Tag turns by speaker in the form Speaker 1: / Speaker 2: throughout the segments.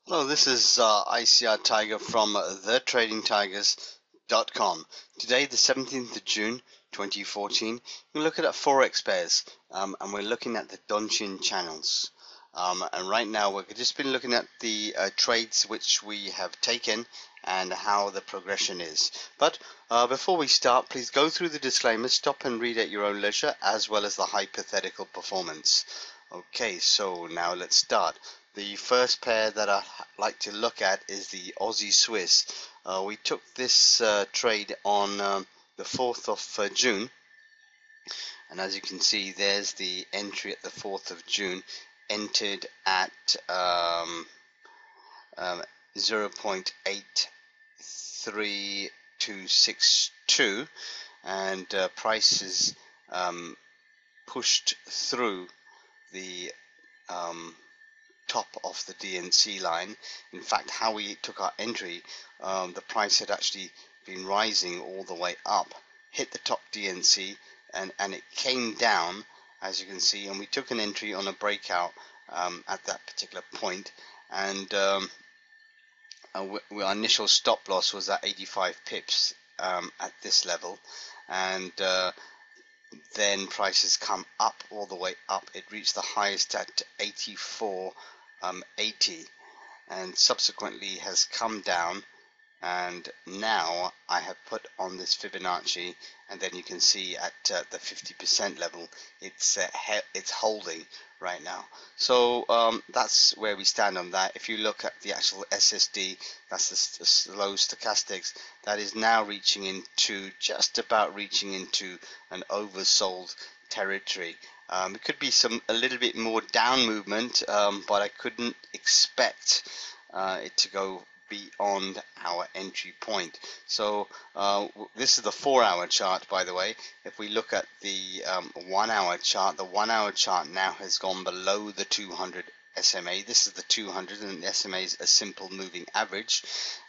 Speaker 1: Hello, this is ICR Tiger from thetradingtigers.com. Today, the 17th of June 2014, we're looking at Forex pairs, and we're looking at the Donchian Channels. And right now, we've just been looking at the trades which we have taken and how the progression is. But before we start, please go through the disclaimers, stop and read at your own leisure, as well as the hypothetical performance. Okay, so now let's start. The first pair that I like to look at is the Aussie Swiss. We took this trade on the 4th of June, and as you can see, there's the entry at the 4th of June, entered at 0.83262, and prices pushed through the top of the DNC line. In fact, how we took our entry, the price had actually been rising all the way up, hit the top DNC, and it came down, as you can see, and we took an entry on a breakout at that particular point, and our initial stop loss was at 85 pips at this level, and then prices come up all the way up. It reached the highest at 84.80, and subsequently has come down, and now I have put on this Fibonacci, and then you can see at the 50% level it's holding right now. So that's where we stand on that. If you look at the actual SSD, that's the slow stochastics, that is now reaching into, just about reaching into an oversold territory. It could be a little bit more down movement, but I couldn't expect it to go beyond our entry point. So this is the 4-hour chart, by the way. If we look at the 1-hour chart, the 1-hour chart now has gone below the 200 SMA. This is the 200, and the SMA is a simple moving average.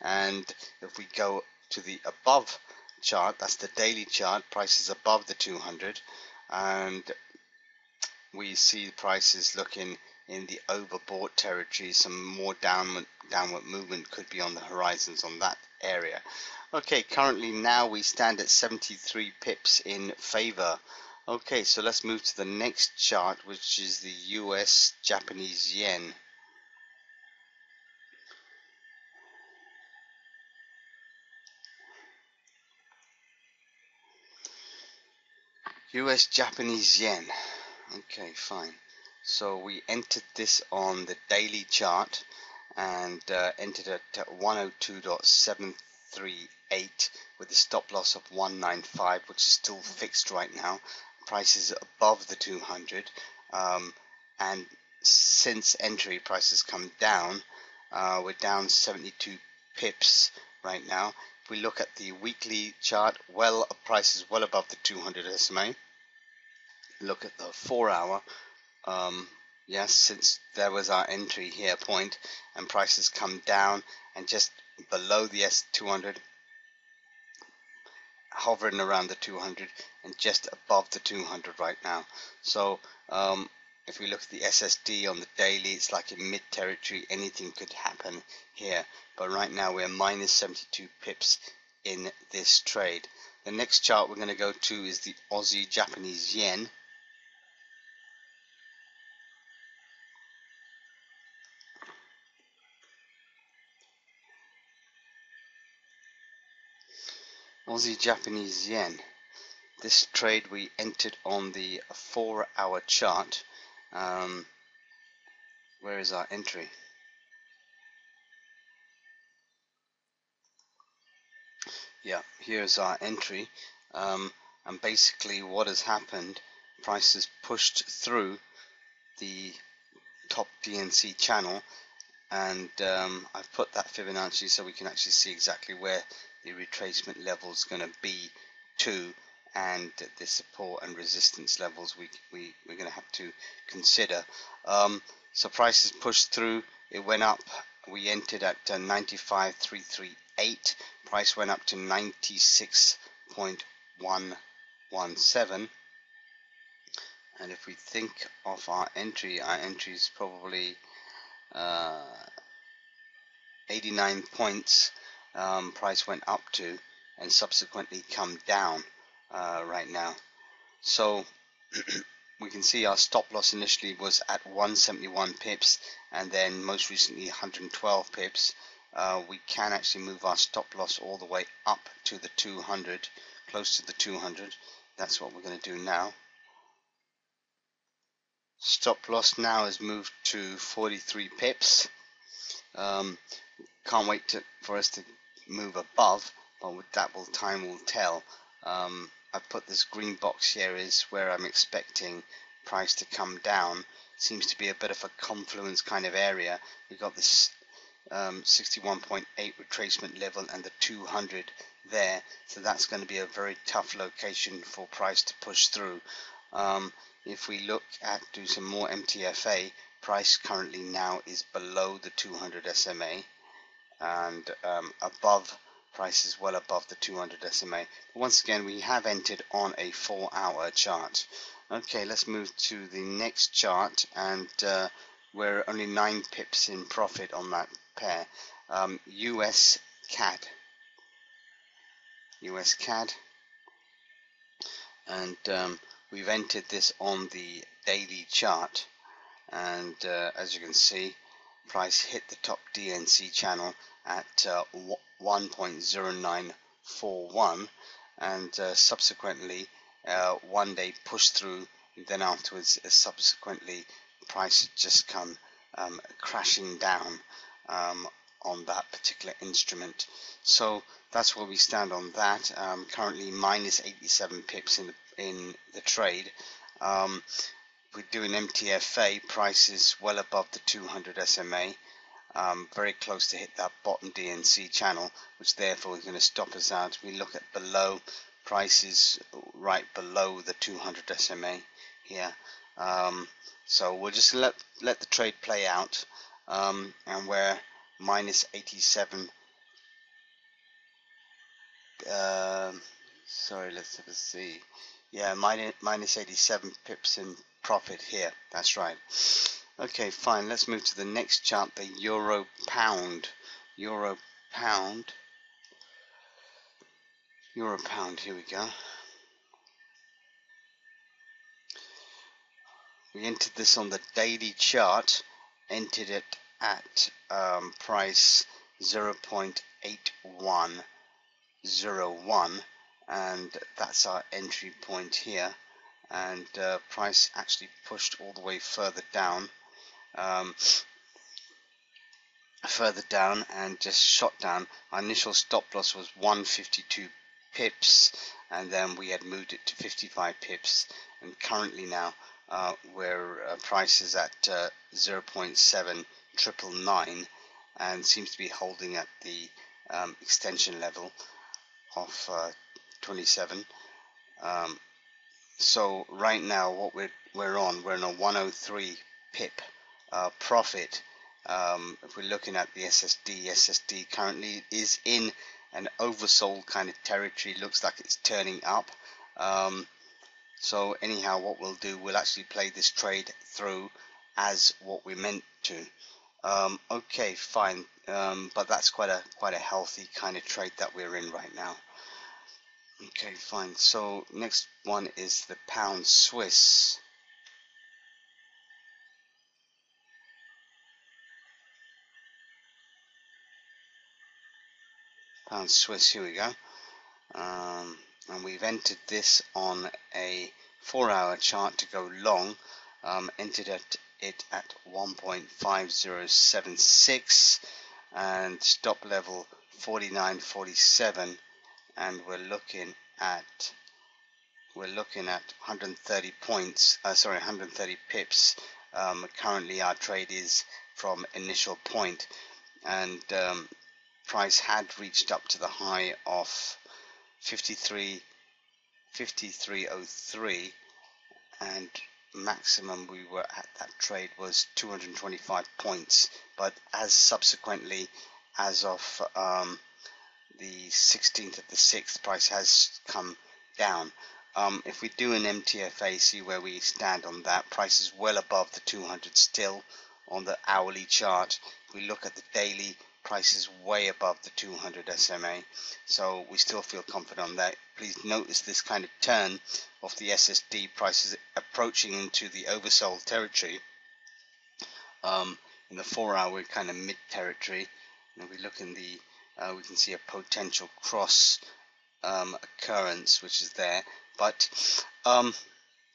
Speaker 1: And if we go to the above chart, that's the daily chart, prices above the 200, and we see prices looking in the overbought territory. Some more downward movement could be on the horizons on that area. Okay, currently now we stand at 73 pips in favor. Okay, so let's move to the next chart, which is the US Japanese Yen. US Japanese Yen. Okay, fine. So we entered this on the daily chart and entered at 102.738 with a stop loss of 195, which is still fixed right now. Price is above the 200, and since entry, prices come down. We're down 72 pips right now. If we look at the weekly chart, price is well above the 200 SMA. Look at the 4-hour. Yes, since there was our entry here point, and prices come down and just below the S200, hovering around the 200 and just above the 200 right now. So if we look at the SSD on the daily, it's like in mid territory. Anything could happen here, but right now we're minus 72 pips in this trade. The next chart we're going to go to is the Aussie Japanese Yen. Aussie Japanese Yen. This trade we entered on the 4-hour chart. Where is our entry? Yeah, here's our entry. And basically what has happened, prices pushed through the top DNC channel, and I've put that Fibonacci so we can actually see exactly where the retracement level is going to be to, and the support and resistance levels we're going to have to consider. So prices pushed through, it went up, we entered at 95.338, price went up to 96.117, and if we think of our entry is probably 89 points price went up to, and subsequently come down right now. So we can see our stop loss initially was at 171 pips, and then most recently 112 pips. We can actually move our stop loss all the way up to the 200, close to the 200. That's what we're going to do now. Stop loss now has moved to 43 pips. Can't wait for us to move above, but time will tell. I've put this green box here is where I'm expecting price to come down. Seems to be a bit of a confluence kind of area. We've got this 61.8 retracement level and the 200 there, so that's going to be a very tough location for price to push through. If we look at do some more MTFA, price currently now is below the 200 SMA, and above, price is well above the 200 SMA. But once again, we have entered on a 4-hour chart. Okay, let's move to the next chart, and we're only 9 pips in profit on that pair. US CAD, and we've entered this on the daily chart, and as you can see, price hit the top DNC channel at 1.0941, and subsequently one day push through, then afterwards subsequently price just come crashing down on that particular instrument. So that's where we stand on that. Currently minus 87 pips in the trade. We do an MTFA, price is well above the 200 SMA, very close to hit that bottom DNC channel, which therefore is going to stop us out. We look at below, price is right below the 200 SMA here. So we'll just let the trade play out, and we're minus 87. Sorry, let's have a see. Yeah, minus 87 pips in profit here. That's right. Okay, fine. Let's move to the next chart, the Euro Pound. Euro Pound. Here we go. We entered this on the daily chart, entered it at price 0.8101, and that's our entry point here, and price actually pushed all the way further down and just shot down. Our initial stop loss was 152 pips, and then we had moved it to 55 pips, and currently now where price is at 0.7999 and seems to be holding at the extension level of 27. So right now what we're on a 103 pip profit. If we're looking at the SSD currently is in an oversold kind of territory. Looks like it's turning up. So anyhow, what we'll do, we'll actually play this trade through as what we meant to. Okay, fine, but that's quite a healthy kind of trade that we're in right now. Okay, fine. So next one is the Pound Swiss. Pound Swiss, here we go. And we've entered this on a 4-hour chart to go long. Entered it at 1.5076 and stop level 49.47, and we're looking at 130 points. 130 pips. Currently our trade is from initial point, and price had reached up to the high of 53.03, and maximum we were at that trade was 225 points. But as subsequently, as of the 16th of the 6th, price has come down. If we do an MTFA, see where we stand on that. Price is well above the 200 still on the hourly chart. If we look at the daily, price is way above the 200 SMA, so we still feel confident on that. Please notice this kind of turn of the SSD prices approaching into the oversold territory. In the 4-hour kind of mid territory, and if we look in the we can see a potential cross occurrence which is there, but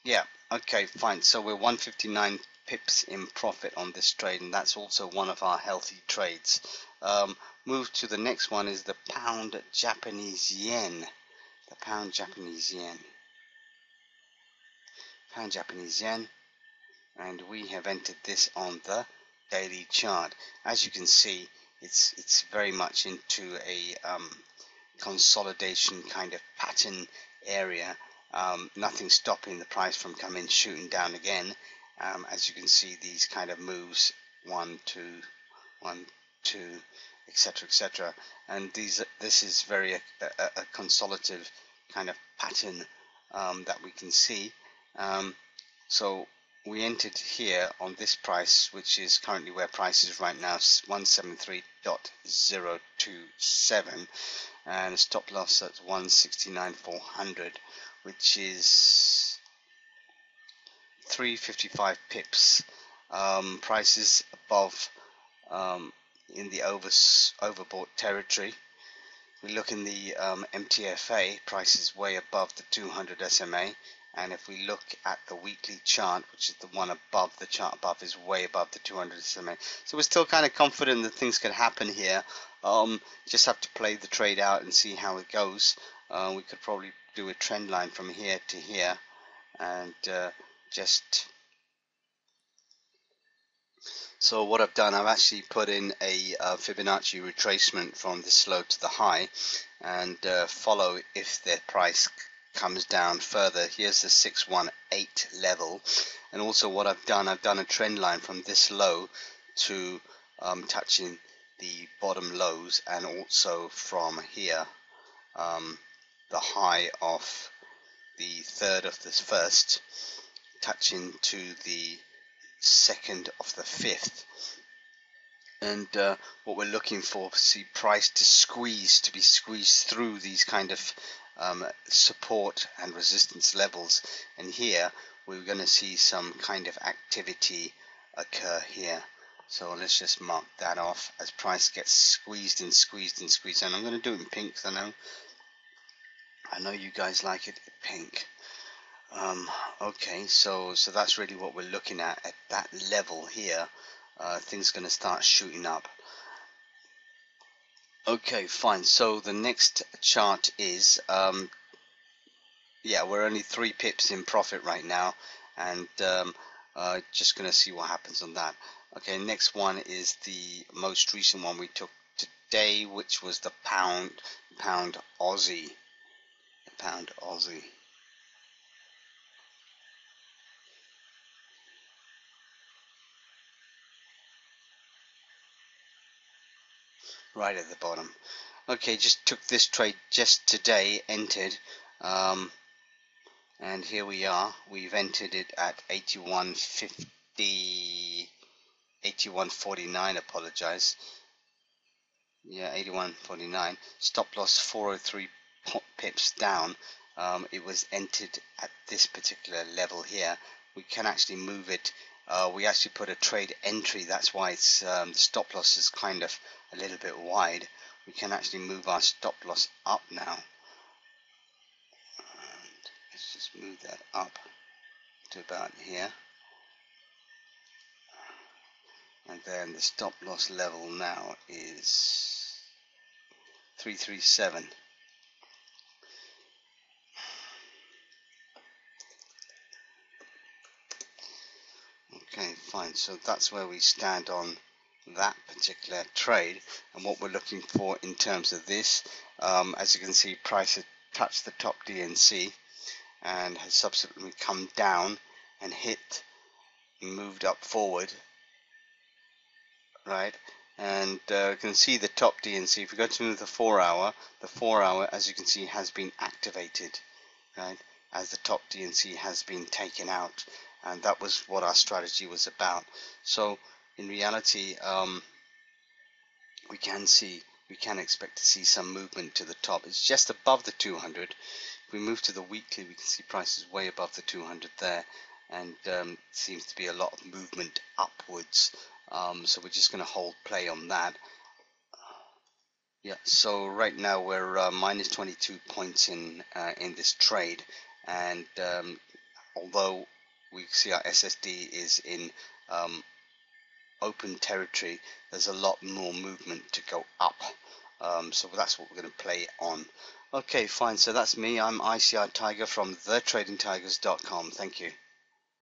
Speaker 1: yeah, okay, fine. So we're 159 pips in profit on this trade, and that's also one of our healthy trades. Move to the next one is the pound Japanese yen. The pound Japanese yen. Pound Japanese yen, and we have entered this on the daily chart. As you can see, it's very much into a consolidation kind of pattern area. Nothing stopping the price from coming shooting down again. As you can see, these kind of moves, 1 2 1 2, etc., etc., and this is very a consolidative kind of pattern that we can see. So we entered here on this price, which is currently where price is right now, 173.027, and stop loss at 169.400, which is 355 pips. Prices above in the overbought territory. We look in the MTFA, price is way above the 200 SMA, and if we look at the weekly chart, which is the one above, the chart above is way above the 200 SMA. So we're still kind of confident that things could happen here. Just have to play the trade out and see how it goes. We could probably do a trend line from here to here, and so what I've done, I've actually put in a Fibonacci retracement from this low to the high, and follow if the price comes down further. Here's the 618 level, and also what I've done a trend line from this low to touching the bottom lows, and also from here the high of the third of this first touching to the second of the fifth, and what we're looking for, see price to be squeezed through these kind of support and resistance levels, and here we're going to see some kind of activity occur here. So let's just mark that off as price gets squeezed and squeezed and squeezed, and I'm going to do it in pink because I know you guys like it pink. Okay, so that's really what we're looking at that level here. Things going to start shooting up. Okay, fine. So the next chart is yeah, we're only 3 pips in profit right now, and just going to see what happens on that. Okay, next one is the most recent one we took today, which was the pound Aussie. The pound Aussie. Right at the bottom. Okay, just took this trade just today, entered, and here we are. We've entered it at 81.50, 81.49. Apologize. Yeah, 81.49. Stop loss 403 pips down. It was entered at this particular level here. We can actually move it. We actually put a trade entry. That's why it's the stop loss is kind of a little bit wide. We can actually move our stop loss up now. And let's just move that up to about here. And then the stop loss level now is 337. Okay, fine. So that's where we stand on that particular trade, and what we're looking for in terms of this, as you can see, price has touched the top DNC and has subsequently come down and moved up forward, right? And you can see the top DNC. If we go to the 4-hour, the 4-hour, as you can see, has been activated, right? As the top DNC has been taken out, and that was what our strategy was about. So in reality, we can expect to see some movement to the top. It's just above the 200. If we move to the weekly, we can see prices way above the 200 there, and seems to be a lot of movement upwards. So we're just going to hold play on that. Yeah, so right now we're minus 22 points in this trade, and although we see our SSD is in open territory, there's a lot more movement to go up. So that's what we're going to play on. Okay, fine. So that's me. I'm ICI Tiger from thetradingtigers.com. Thank you.